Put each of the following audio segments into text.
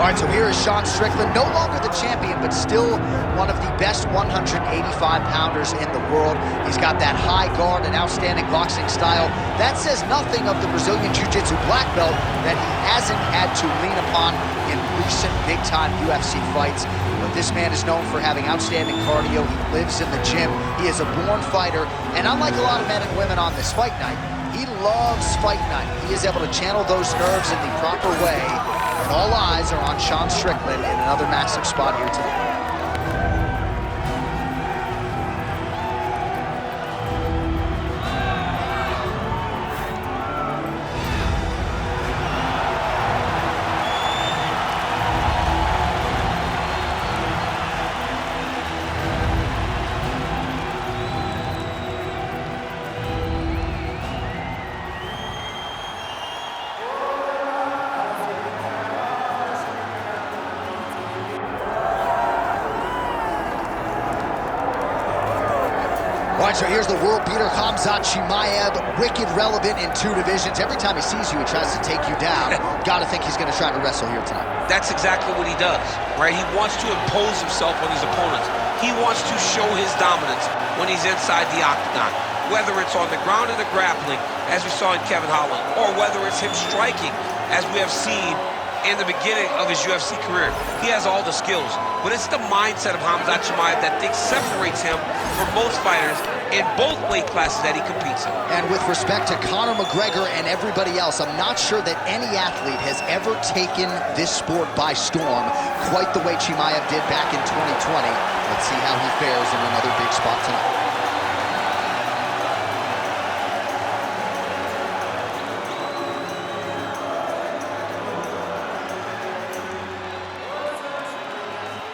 All right, so here is Sean Strickland, no longer the champion, but still one of the best 185-pounders in the world. He's got that high guard and outstanding boxing style. That says nothing of the Brazilian Jiu-Jitsu black belt that he hasn't had to lean upon in recent big-time UFC fights. But this man is known for having outstanding cardio. He lives in the gym. He is a born fighter. And unlike a lot of men and women on this fight night, he loves fight night. He is able to channel those nerves in the proper way. And all eyes are on Sean Strickland in another massive spot here tonight. All right, so here's the world beater, Khamzar, wicked relevant in 2 divisions. Every time he sees you, he tries to take you down. Gotta think he's gonna try to wrestle here tonight. That's exactly what he does, right? He wants to impose himself on his opponents. He wants to show his dominance when he's inside the octagon, whether it's on the ground in the grappling, as we saw in Kevin Holland, or whether it's him striking, as we have seen in the beginning of his UFC career. He has all the skills, but it's the mindset of Khamzar that separates him from most fighters in both weight classes that he competes in. And with respect to Conor McGregor and everybody else, I'm not sure that any athlete has ever taken this sport by storm quite the way Chimaev did back in 2020. Let's see how he fares in another big spot tonight.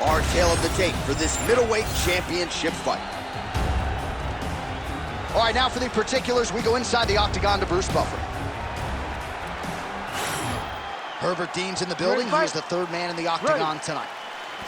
Our tale of the tape for this middleweight championship fight. All right, now for the particulars, we go inside the octagon to Bruce Buffer. Herbert Dean's in the building. He is the 3rd man in the octagon tonight.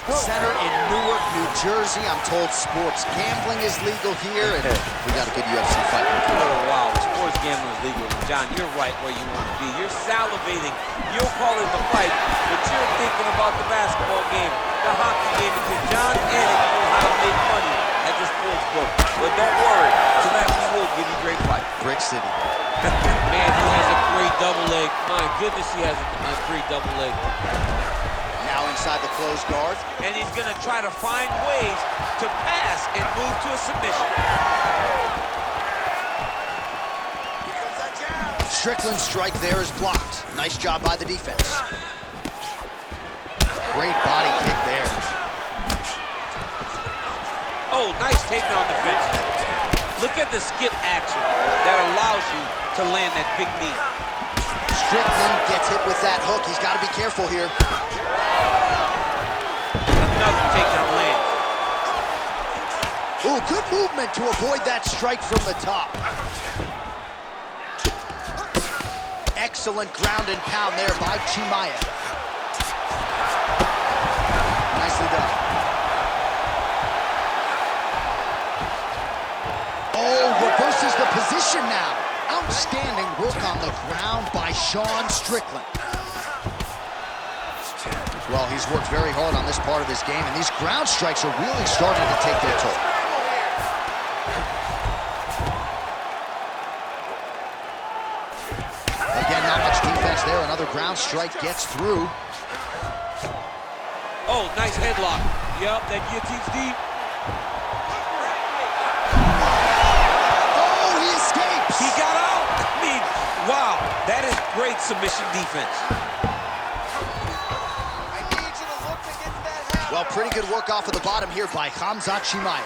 Center in Newark, New Jersey. I'm told sports gambling is legal here, and we got a good UFC fight. Oh, wow, sports gambling is legal. John, you're right where you want to be. You're salivating. You'll call it the fight, but you're thinking about the basketball game, the hockey game, because John Anik knows how to make money at the sports book. But don't worry, tonight we will give you a great fight. Brick City. Man, he has a great double leg. My goodness, he has a great double leg. Now inside the closed guard. And he's going to try to find ways to pass and move to a submission. Strickland's strike there is blocked. Nice job by the defense. Great body kick there. Oh, nice takedown defense. Look at the skip action that allows you to land that big knee. Strickland gets hit with that hook. He's got to be careful here. Another takedown land. Ooh, good movement to avoid that strike from the top. Excellent ground and pound there by Chimaev. Nicely done. Oh, reverses the position now. Outstanding work on the ground by Sean Strickland. Well, he's worked very hard on this part of his game, and these ground strikes are really starting to take their toll. Again, not much defense there. Another ground strike gets through. Oh, nice headlock. Yep, that guillotine's deep. Oh, he escapes. He got out. I mean, wow, that is great submission defense. Well, pretty good work off of the bottom here by Khamzar Chimaev.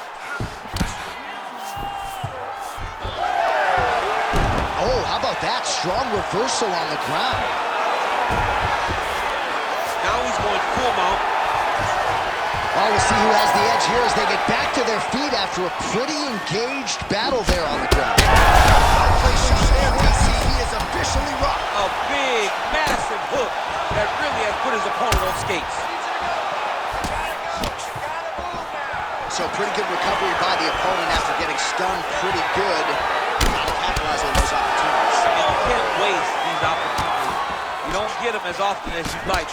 Oh, how about that? Strong reversal on the ground. Now he's going full mount. Well, we'll see who has the edge here as they get back to their feet after a pretty engaged battle there on the ground. He is officially rocked. A big, massive hook that really has put his opponent on skates. So pretty good recovery by the opponent after getting stunned pretty good. Not to capitalize on those opportunities. I mean, you can't waste these opportunities. You don't get them as often as you'd like.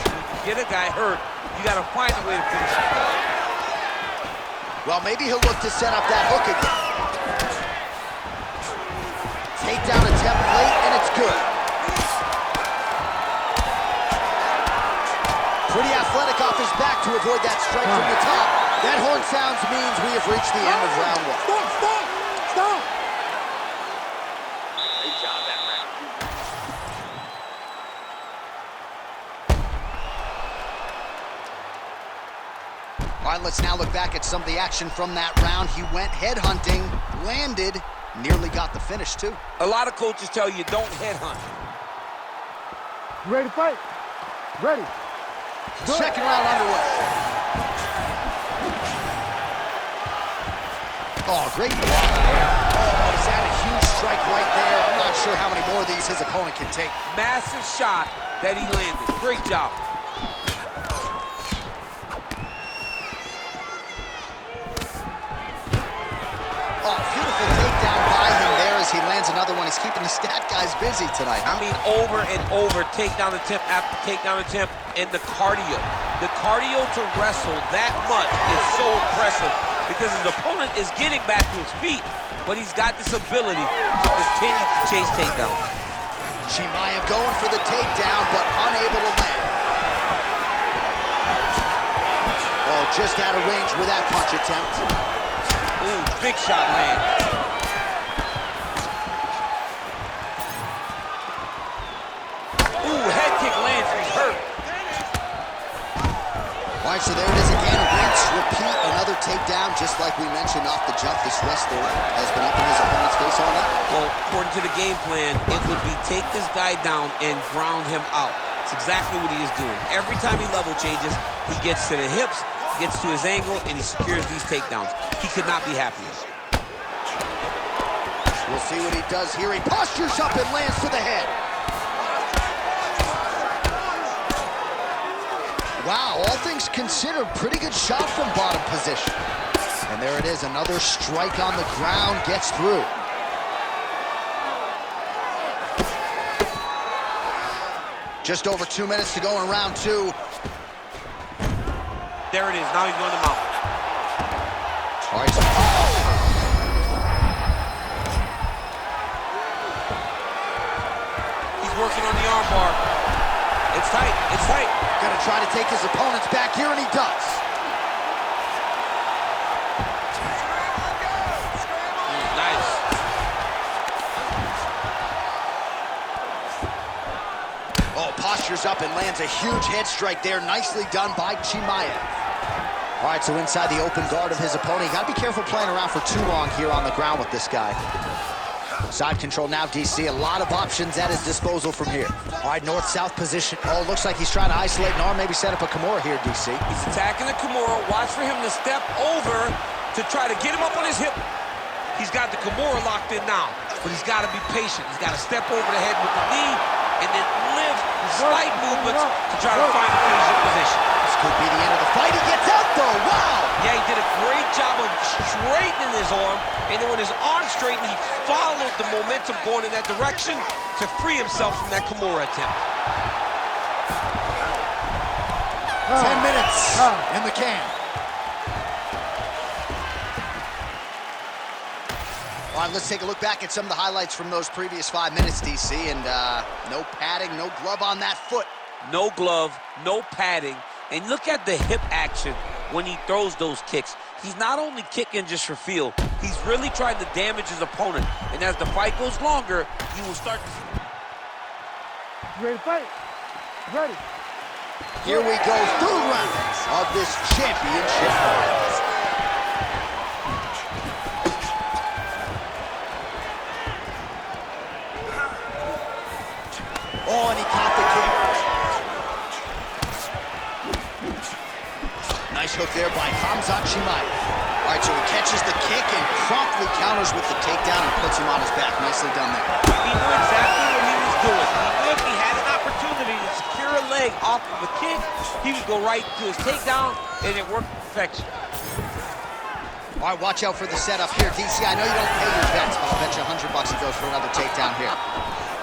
get a guy hurt, you got to find a way to finish him. Well, maybe he'll look to set up that hook again. Takedown attempt late, and it's good. Pretty athletic off his back to avoid that strike from the top. That horn sounds means we have reached the end of round one. Stop! Great job that round. All right, let's now look back at some of the action from that round. He went headhunting, landed, nearly got the finish, too. A lot of coaches tell you don't headhunt. You ready to fight? Ready. Second round underway. Oh, great block there. Oh, he's had a huge strike right there. I'm not sure how many more of these his opponent can take. Massive shot that he landed. Great job. Oh, beautiful takedown by him there as he lands another one. He's keeping the stat guys busy tonight. I mean, over and over, takedown attempt after takedown attempt, and the cardio. The cardio to wrestle that much is so impressive because his opponent is getting back to his feet, but he's got this ability to continue to chase takedowns. Chimaev going for the takedown, but unable to land. Oh, just out of range with that punch attempt. Ooh, big shot land. Ooh, head kick lands, he's hurt. All right, so there it is again. Rinse, repeat, another takedown, just like we mentioned off the jump. This wrestler has been up in his opponent's face all night. Well, according to the game plan, it would be take this guy down and ground him out. It's exactly what he is doing. Every time he level changes, he gets to the hips, gets to his angle, and he secures these takedowns. He could not be happier. We'll see what he does here. He postures up and lands to the head. Wow, all things considered, pretty good shot from bottom position. And there it is, another strike on the ground, gets through. Just over 2 minutes to go in round two. There it is, now he's going to mount. All right, so, He's working on the arm bar. It's tight, it's tight. Gonna try to take his opponents back here, and he does. Nice. Oh, postures up and lands a huge head strike there. Nicely done by Chimaev. All right, so inside the open guard of his opponent. You gotta be careful playing around for too long here on the ground with this guy. Side control now, DC. A lot of options at his disposal from here. All right, north-south position. Oh, looks like he's trying to isolate an arm, maybe set up a Kimura here, DC. He's attacking the Kimura. Watch for him to step over to try to get him up on his hip. He's got the Kimura locked in now, but he's got to be patient. He's got to step over the head with the knee and then lift slight movements to try to find a finishing position. This could be the end of the fight. He gets out, though. Wow! Yeah, he did a great job of straightening his arm, and then when his arm straightened, he followed the momentum going in that direction to free himself from that Kimura attempt. 10 minutes in the can. All right, let's take a look back at some of the highlights from those previous 5 minutes, DC, and no padding, no glove on that foot. No glove, no padding, and look at the hip action when he throws those kicks. He's not only kicking just for feel, he's really trying to damage his opponent, and as the fight goes longer, you will start to see. You ready to fight? Ready. Here we go, third round of this championship fight. Oh, and he caught the kick. Nice hook there by khamzar Chimaev. All right, so he catches the kick and promptly counters with the takedown and puts him on his back. Nicely done there. He knew exactly what he was doing. He knew if he had an opportunity to secure a leg off of a kick, he would go right to his takedown, and it worked to perfection. All right, watch out for the setup here. DC, I know you don't pay your bets, but I'll bet you $100 he goes for another takedown here.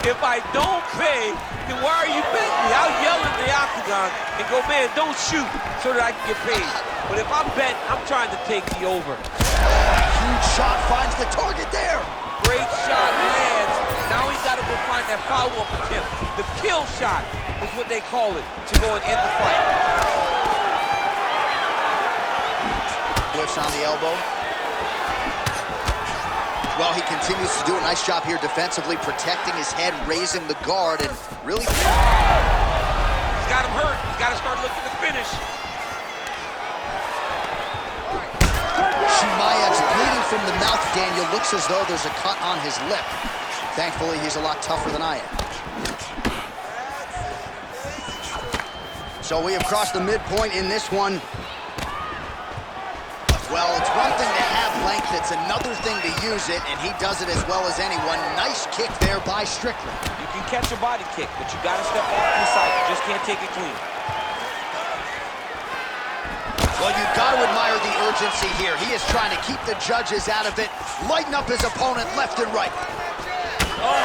If I don't pay, then why are you betting me? I'll yell in the octagon and go, man, don't shoot so that I can get paid. But if I'm betting, I'm trying to take the over. Huge shot finds the target there. Great shot lands. Now he's got to go find that follow-up attempt. The kill shot is what they call it to go and end the fight. Whiffs on the elbow. Well, he continues to do a nice job here defensively, protecting his head, raising the guard, and really... He's got him hurt. He's got to start looking to finish. Chimaev's bleeding from the mouth, Daniel. Looks as though there's a cut on his lip. Thankfully, he's a lot tougher than I am. So we have crossed the midpoint in this one. Well, it's one thing to have length, it's another thing to use it, and he does it as well as anyone. Nice kick there by Strickland. You can catch a body kick, but you got to step off to the side. You just can't take it clean. Well, you've got to admire the urgency here. He is trying to keep the judges out of it, lighten up his opponent left and right. Oh,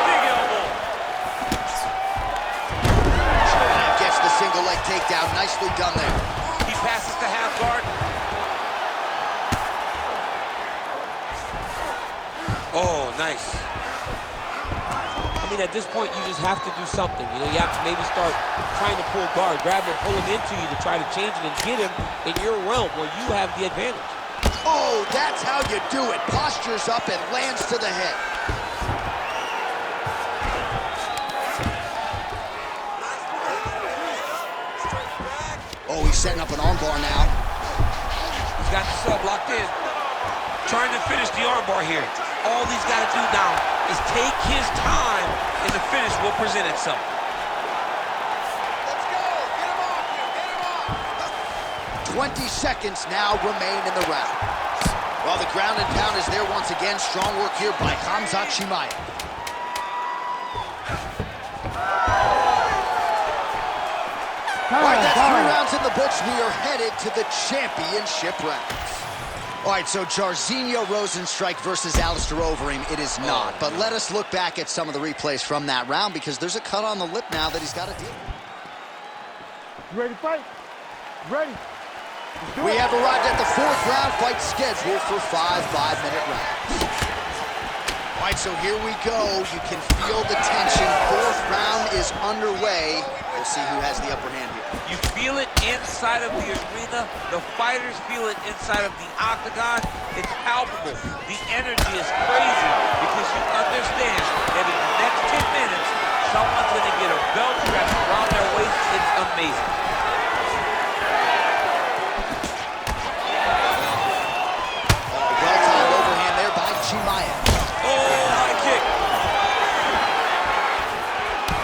big elbow. Chimaev gets the single leg takedown. Nicely done there. He passes to half guard. Oh, nice. I mean, at this point, you just have to do something. You know, you have to maybe start trying to pull guard, grab him, pull him into you to try to change it and get him in your realm where you have the advantage. Oh, that's how you do it. Postures up and lands to the head. Oh, he's setting up an armbar now. He's got the sub locked in. Trying to finish the armbar here. All he's got to do now is take his time, and the finish will present itself. Let's go. Get him off here. Get him off. 20 seconds now remain in the round. Well, the ground and pound is there once again. Strong work here by khamzar Chimaev. All right, that's 3 rounds in the books. We are headed to the championship rounds. All right, so Jairzinho Rozenstruik versus Alistair Overeem. It is not, but let us look back at some of the replays from that round because there's a cut on the lip now that he's got to deal with. You ready to fight? Ready. We have arrived at the 4th round fight scheduled for 5 5-minute rounds. All right, so here we go. You can feel the tension. 4th round is underway. We'll see who has the upper hand here. You feel it inside of the arena. The fighters feel it inside of the octagon. It's palpable. The energy is crazy because you understand that in the next 10 minutes, someone's going to get a belt wrapped around their waist. It's amazing. Well-timed overhand there by Chimaev. Oh, high kick.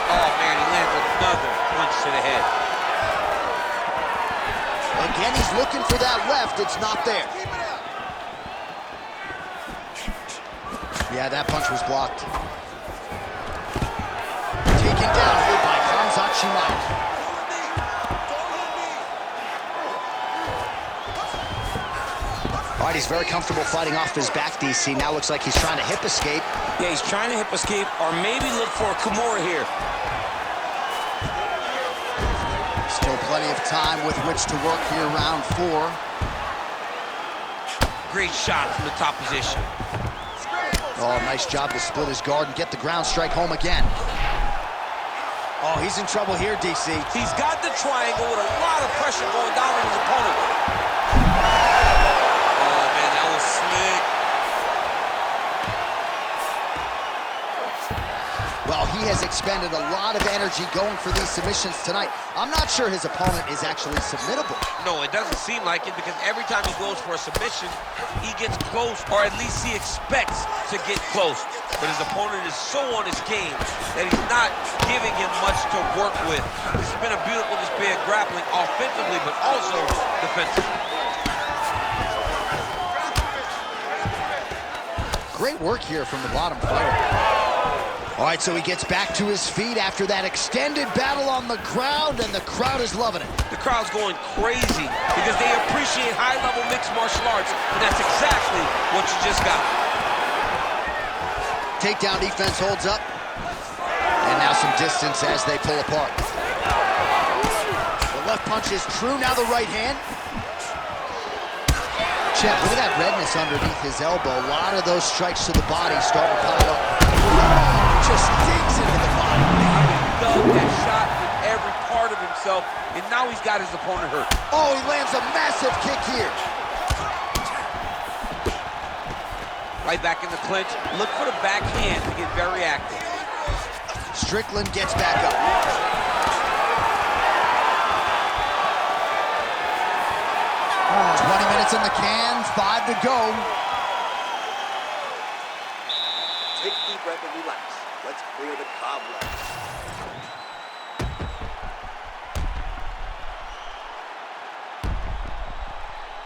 Oh, man, he lands another punch to the head. Again, he's looking for that left. It's not there. Yeah, that punch was blocked. Taken down here by khamzar Chimaev. All right, he's very comfortable fighting off his back, DC. Now looks like he's trying to hip escape. Yeah, he's trying to hip escape or maybe look for a Kimura here. Still plenty of time with which to work here, round 4. Great shot from the top position. Oh, nice job to split his guard and get the ground strike home again. Oh, he's in trouble here, DC. He's got the triangle with a lot of pressure going down on his opponent. Oh, man, that was slick. Well, he has expended a lot of energy going for these submissions tonight. I'm not sure his opponent is actually submittable. No, it doesn't seem like it because every time he goes for a submission, he gets close, or at least he expects to get close. But his opponent is so on his game that he's not giving him much to work with. This has been a beautiful display of grappling offensively, but also defensively. Great work here from the bottom fighter. All right, so he gets back to his feet after that extended battle on the ground, and the crowd is loving it. The crowd's going crazy because they appreciate high-level mixed martial arts, and that's exactly what you just got. Takedown defense holds up. Now some distance as they pull apart. The left punch is true, now the right hand. Check, look at that redness underneath his elbow. A lot of those strikes to the body starting to pile up. Just digs into the body. Dug that shot with every part of himself, and now he's got his opponent hurt. Oh, he lands a massive kick here. Right back in the clinch. Look for the backhand to get very active. Strickland gets back up. 20 minutes in the can, 5 to go. Take a deep breath and relax. Let's clear the cobwebs.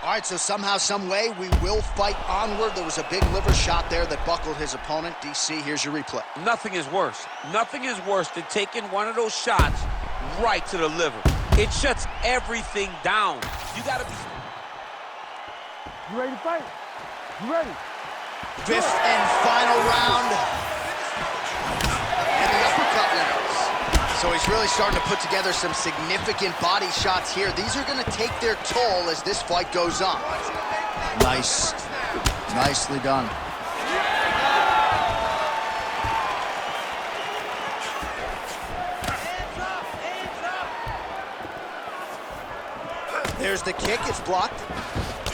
All right, so somehow, some way, we will fight onward. There was a big liver shot there that buckled his opponent. DC, here's your replay. Nothing is worse. Nothing is worse than taking one of those shots right to the liver. It shuts everything down. You gotta be... You ready to fight? You ready? Fifth and final round. And the uppercut lands. So he's really starting to put together some significant body shots here. These are going to take their toll as this fight goes on. Nice. Nicely done. There's the kick. It's blocked.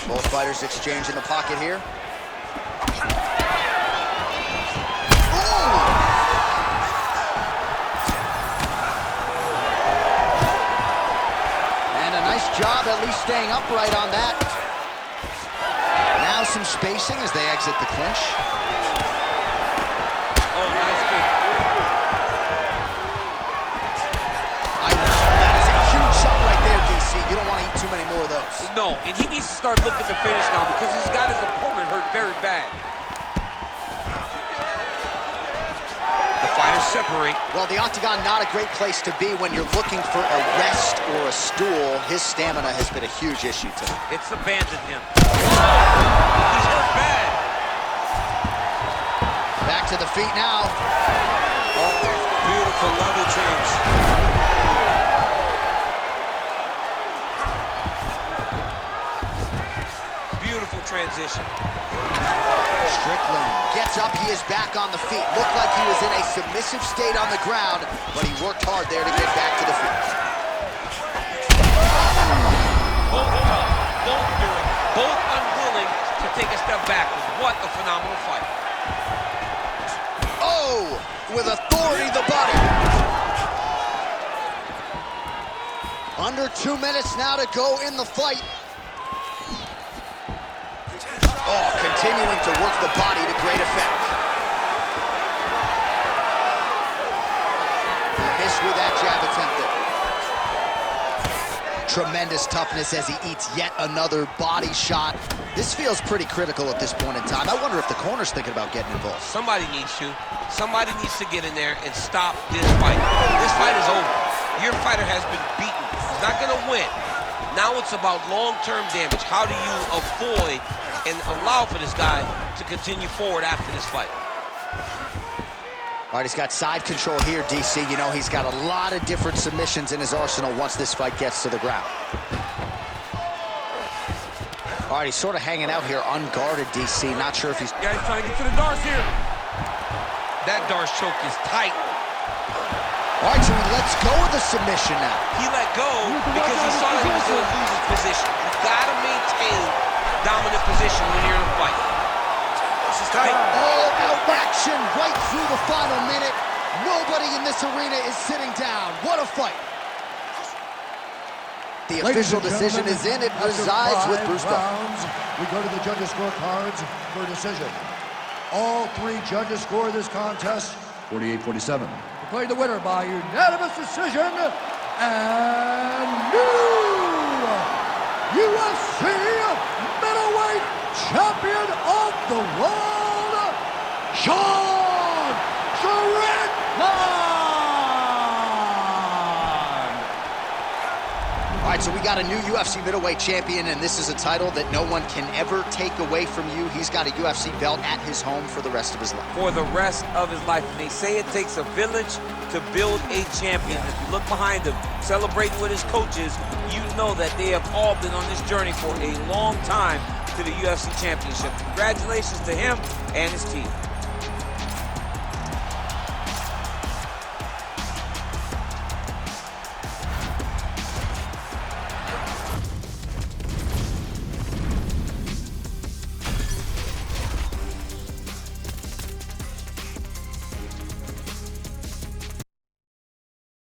Both fighters exchange in the pocket here. Job at least staying upright on that. Now some spacing as they exit the clinch. Oh, nice kick. That is a huge shot right there, DC. You don't want to eat too many more of those. No, and he needs to start looking to finish now because he's got his opponent hurt very bad. Separate. Well, the octagon, not a great place to be when you're looking for a rest or a stool. His stamina has been a huge issue tonight. It's abandoned him. He's hurt bad. Back to the feet now. Oh, beautiful level change. Beautiful transition. Strickland gets up, he is back on the feet. Looked like he was in a submissive state on the ground, but he worked hard there to get back to the feet. Both do it. Both unwilling to take a step backwards. What a phenomenal fight. Oh, with authority, the body. Under 2 minutes now to go in the fight. Oh, continuing to work the body to great effect. Missed with that jab attempted. Tremendous toughness as he eats yet another body shot. This feels pretty critical at this point in time. I wonder if the corner's thinking about getting involved. Somebody needs to. Somebody needs to get in there and stop this fight. This fight is over. Your fighter has been beaten. He's not going to win. Now it's about long-term damage. How do you avoid and allow for this guy to continue forward after this fight? All right, he's got side control here, DC. You know, he's got a lot of different submissions in his arsenal once this fight gets to the ground. All right, he's sort of hanging out here unguarded, DC. Not sure if he's... Guys trying to get to the Darce here. That Darce choke is tight. All right, so he lets go of the submission now. He let go because he saw that he was going to lose his position. You've got to maintain dominant position when you're in a fight. This is tight. All-out action right through the final minute. Nobody in this arena is sitting down. What a fight. The official decision is in. It resides with Bruce rounds, we go to the judges' scorecards for a decision. All 3 judges score this contest 48-47. Declared the winner by unanimous decision and new UFC middleweight champion of the world, Strickland! right, so we got a new UFC middleweight champion, and this is a title that no one can ever take away from you. He's got a UFC belt at his home for the rest of his life. For the rest of his life. And they say it takes a village to build a champion. If you look behind him, celebrating with his coaches, you know that they have all been on this journey for a long time to the UFC championship. Congratulations to him and his team.